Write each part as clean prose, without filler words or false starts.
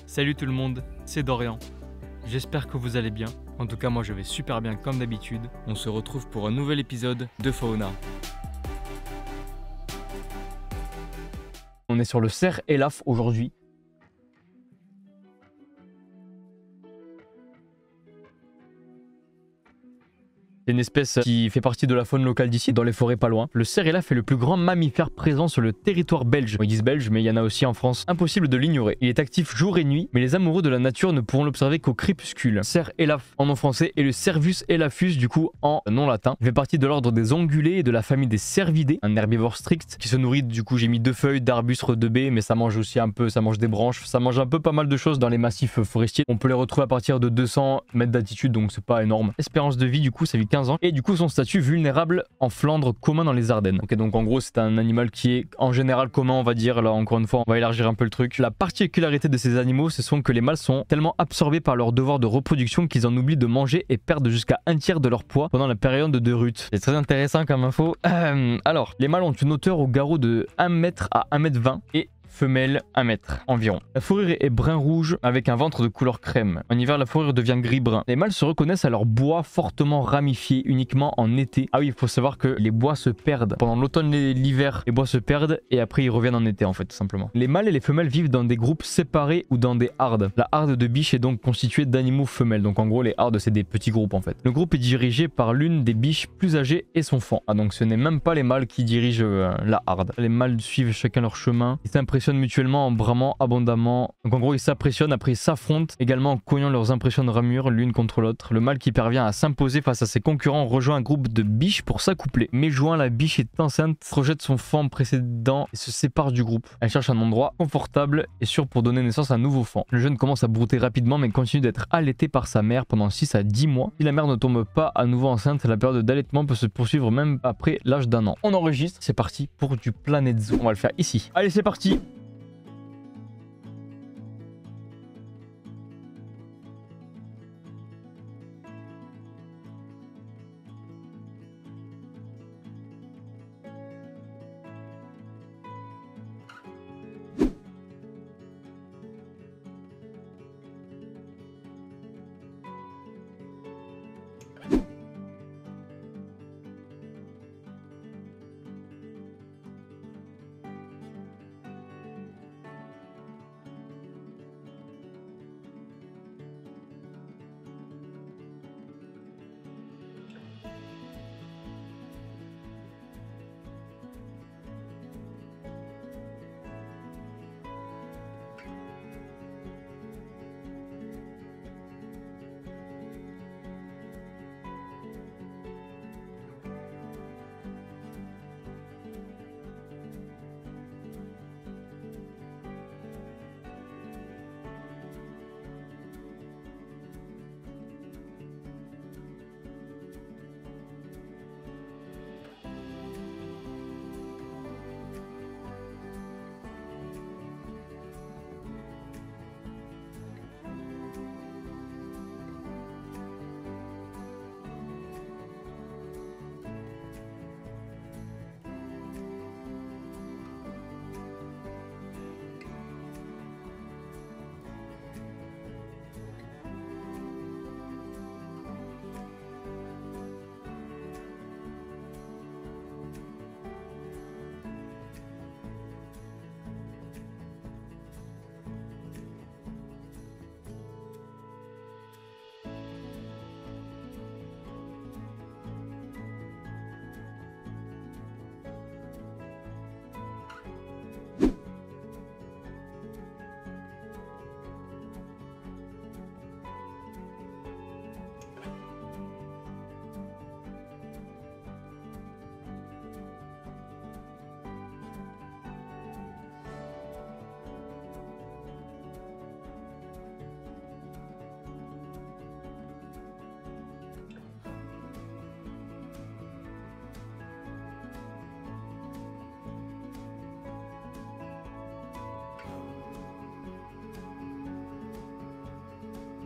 Salut tout le monde, c'est Dorian. J'espère que vous allez bien. En tout cas, moi je vais super bien comme d'habitude. On se retrouve pour un nouvel épisode de Fauna. On est sur le cerf Elaf aujourd'hui. C'est une espèce qui fait partie de la faune locale d'ici, dans les forêts pas loin. Le cerf Elaf est le plus grand mammifère présent sur le territoire belge. Ils disent belge, mais il y en a aussi en France. Impossible de l'ignorer. Il est actif jour et nuit, mais les amoureux de la nature ne pourront l'observer qu'au crépuscule. Cerf Elaf en nom français et le Cervus elafus du coup en nom latin. Il fait partie de l'ordre des ongulés et de la famille des cervidés, un herbivore strict qui se nourrit du coup, j'ai mis 2 feuilles d'arbustes de baies, mais ça mange aussi un peu, ça mange des branches, ça mange un peu pas mal de choses dans les massifs forestiers. On peut les retrouver à partir de 200 mètres d'altitude, donc c'est pas énorme. Espérance de vie du coup, ça vit 15 ans. Et du coup, son statut vulnérable en Flandre, commun dans les Ardennes. Ok, donc en gros, c'est un animal qui est en général commun, on va dire. Là, encore une fois, on va élargir un peu le truc. La particularité de ces animaux, ce sont que les mâles sont tellement absorbés par leur devoir de reproduction qu'ils en oublient de manger et perdent jusqu'à 1/3 de leur poids pendant la période de rut. C'est très intéressant comme info. Alors, les mâles ont une hauteur au garrot de 1 mètre à 1 mètre 20 et femelle 1 mètre environ. La fourrure est brun rouge avec un ventre de couleur crème. En hiver, la fourrure devient gris-brun. Les mâles se reconnaissent à leur bois fortement ramifié uniquement en été. Ah oui, il faut savoir que les bois se perdent. Pendant l'automne et l'hiver, les bois se perdent et après ils reviennent en été en fait, tout simplement. Les mâles et les femelles vivent dans des groupes séparés ou dans des hardes. La harde de biches est donc constituée d'animaux femelles. Donc en gros, les hardes, c'est des petits groupes en fait. Le groupe est dirigé par l'une des biches plus âgées et son faon. Ah donc ce n'est même pas les mâles qui dirigent la harde. Les mâles suivent chacun leur chemin. Ils s'impressionnent mutuellement en bramant abondamment. Donc en gros ils s'impressionnent, après ils s'affrontent également en cognant leurs impressions de ramure l'une contre l'autre. Le mâle qui parvient à s'imposer face à ses concurrents rejoint un groupe de biches pour s'accoupler. Mais jouant, la biche est enceinte, projette son faon précédent et se sépare du groupe. Elle cherche un endroit confortable et sûr pour donner naissance à un nouveau faon. Le jeune commence à brouter rapidement mais continue d'être allaité par sa mère pendant 6 à 10 mois. Si la mère ne tombe pas à nouveau enceinte, la période d'allaitement peut se poursuivre même après l'âge d'1 an. On enregistre, c'est parti pour du Planet Zoo. On va le faire ici. Allez, c'est parti.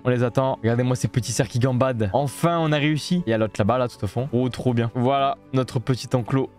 On les attend. Regardez-moi ces petits cerfs qui gambadent. Enfin, on a réussi. Il y a l'autre là-bas, là, tout au fond. Oh, trop bien. Voilà, notre petit enclos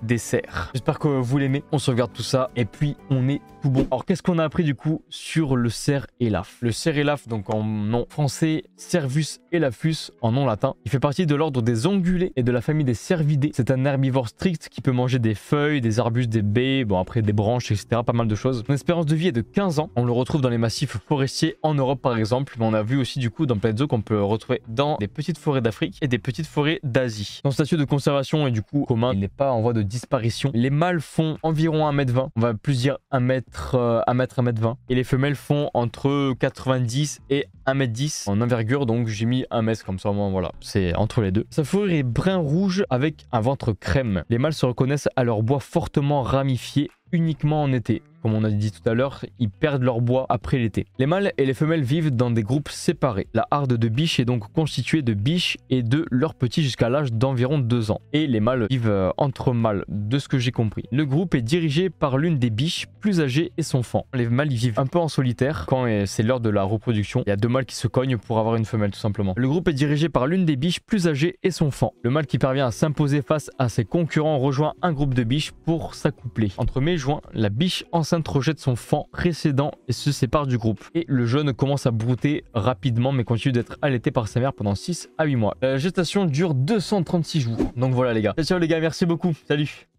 des cerfs. J'espère que vous l'aimez. On sauvegarde tout ça et puis on est tout bon. Alors qu'est-ce qu'on a appris du coup sur le cerf élaphe? Le cerf élaphe, donc en nom français, Cervus elaphus en nom latin. Il fait partie de l'ordre des ongulés et de la famille des cervidés. C'est un herbivore strict qui peut manger des feuilles, des arbustes, des baies, bon après des branches, etc. Pas mal de choses. Son espérance de vie est de 15 ans. On le retrouve dans les massifs forestiers en Europe par exemple. Mais on a vu aussi du coup dans Planet Zoo qu'on peut le retrouver dans des petites forêts d'Afrique et des petites forêts d'Asie. Son statut de conservation est du coup commun. Il n'est pas en voie de disparition. Les mâles font environ 1m20. On va plus dire 1m20. Et les femelles font entre 90 et 1m10 en envergure. Donc j'ai mis 1 mètre comme ça. Voilà, c'est entre les deux. Sa fourrure est brun rouge avec un ventre crème. Les mâles se reconnaissent à leur bois fortement ramifié uniquement en été. Comme on a dit tout à l'heure, ils perdent leur bois après l'été. Les mâles et les femelles vivent dans des groupes séparés. La harde de biches est donc constituée de biches et de leurs petits jusqu'à l'âge d'environ 2 ans. Et les mâles vivent entre mâles, de ce que j'ai compris. Le groupe est dirigé par l'une des biches plus âgées et son fan. Les mâles ils vivent un peu en solitaire. Quand c'est l'heure de la reproduction, il y a 2 mâles qui se cognent pour avoir une femelle tout simplement. Le groupe est dirigé par l'une des biches plus âgées et son fan. Le mâle qui parvient à s'imposer face à ses concurrents rejoint un groupe de biches pour s'accoupler. Entre mai et juin, la biche enceinte rejette son fan précédent et se sépare du groupe. Et le jeune commence à brouter rapidement mais continue d'être allaité par sa mère pendant 6 à 8 mois. La gestation dure 236 jours. Donc voilà les gars. Ciao les gars, merci beaucoup. Salut.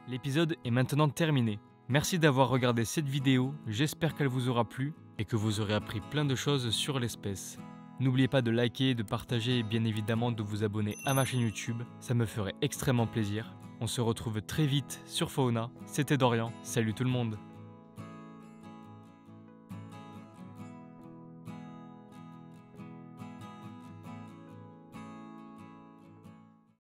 L'épisode est maintenant terminé. Merci d'avoir regardé cette vidéo, j'espère qu'elle vous aura plu et que vous aurez appris plein de choses sur l'espèce. N'oubliez pas de liker, de partager et bien évidemment de vous abonner à ma chaîne YouTube, ça me ferait extrêmement plaisir. On se retrouve très vite sur Fauna, c'était Dorian, salut tout le monde.